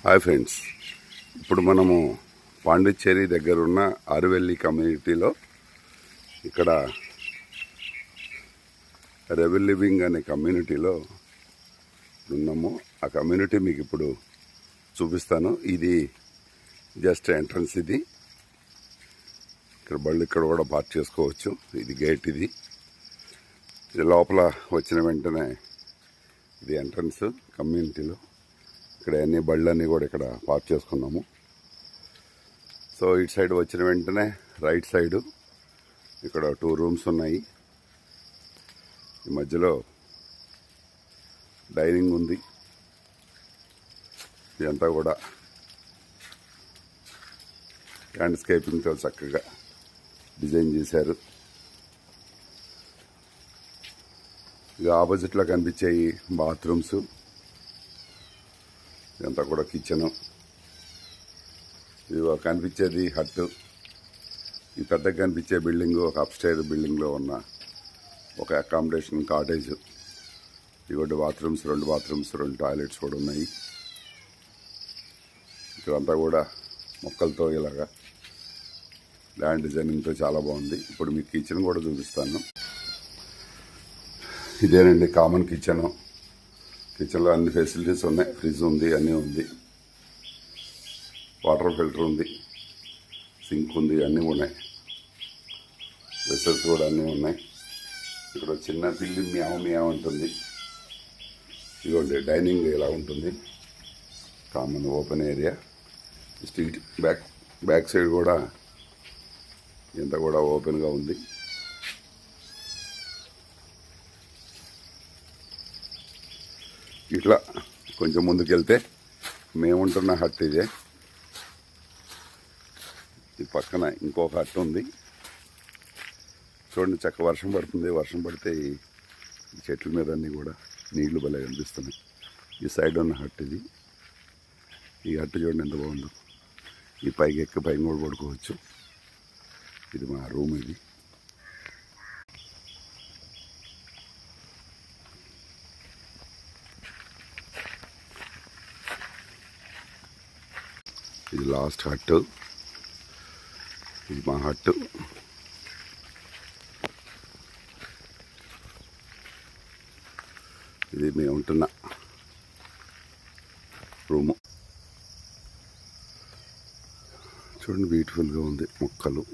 Hi friends, ఇప్పుడు మనము పాండిచ్చేరి దగ్గర ఉన్న ఆరువెల్లి కమ్యూనిటీలో ఇక్కడ రెవెల్ లివింగ్ అనే కమ్యూనిటీలో ఉన్నాము. ఆ కమ్యూనిటీ మీకు ఇప్పుడు చూపిస్తాను. ఇది జస్ట్ ఎంట్రన్స్. ఇది ఇక్కడ బళ్ళు ఇక్కడ కూడా పార్క్ చేసుకోవచ్చు. ఇది గేట్. ఇది లోపల వచ్చిన వెంటనే ఇది ఎంట్రన్స్ కమ్యూనిటీలో. ఇక్కడ అన్ని బళ్ళన్నీ కూడా ఇక్కడ పార్క్ చేసుకున్నాము. సో ఇటు సైడ్ వచ్చిన వెంటనే రైట్ సైడు ఇక్కడ 2 రూమ్స్ ఉన్నాయి. ఈ మధ్యలో డైనింగ్ ఉంది. ఇదంతా కూడా ల్యాండ్స్కేపింగ్తో చక్కగా డిజైన్ చేశారు. ఇక ఆపోజిట్లో కనిపించాయి బాత్రూమ్స్. ఇదంతా కూడా కిచెను. ఇది కనిపించేది హట్టు. ఈ పెద్దగా కనిపించే బిల్డింగ్ ఒక అప్స్టైర్ బిల్డింగ్లో ఉన్న ఒక అకామిడేషన్ కాటేజ్. ఇవి బాత్రూమ్స్, 2 బాత్రూమ్స్, 2 టాయిలెట్స్ కూడా ఉన్నాయి. ఇక్కడంతా కూడా మొక్కలతో ఇలాగా ల్యాండ్ డిజైనింగ్తో చాలా బాగుంది. ఇప్పుడు మీకు కిచెన్ కూడా చూపిస్తాను. ఇదేనండి కామన్ కిచెను. కిచెన్లో అన్ని ఫెసిలిటీస్ ఉన్నాయి. ఫ్రిడ్జ్ ఉంది, అన్నీ ఉంది. వాటర్ ఫిల్టర్ ఉంది, సింక్ ఉంది, అన్నీ ఉన్నాయి. వెసల్స్ కూడా అన్నీ ఉన్నాయి. ఇక్కడ చిన్న పిల్లి మ్యావ్ ఉంటుంది. ఇదిగోండి డైనింగ్ ఇలా ఉంటుంది. Common open area. Street back side కూడా ఇంత కూడా ఓపెన్గా ఉంది. ఇట్లా కొంచెం ముందుకెళ్తే మేముంటున్న హట్ ఇదే. ఈ పక్కన ఇంకొక హట్ ఉంది. చూడండి, చక్క వర్షం పడుతుంది. వర్షం పడితే ఈ చెట్ల మీద అన్నీ కూడా నీళ్లు భలే కనిపిస్తున్నాయి. ఈ సైడ్ ఉన్న హట్ ఇది. ఈ హట్ చూడండి ఎంత బాగుందో. ఈ పైకి ఎక్కి పైకి కూడా పడుకోవచ్చు. ఇది మా రూమ్. ఇది లాస్ట్ హట్టు. ఇది మా హట్టు. ఇది మేము ఉంటున్న రూము. చూడండి, బ్యూటిఫుల్గా ఉంది. మొక్కలు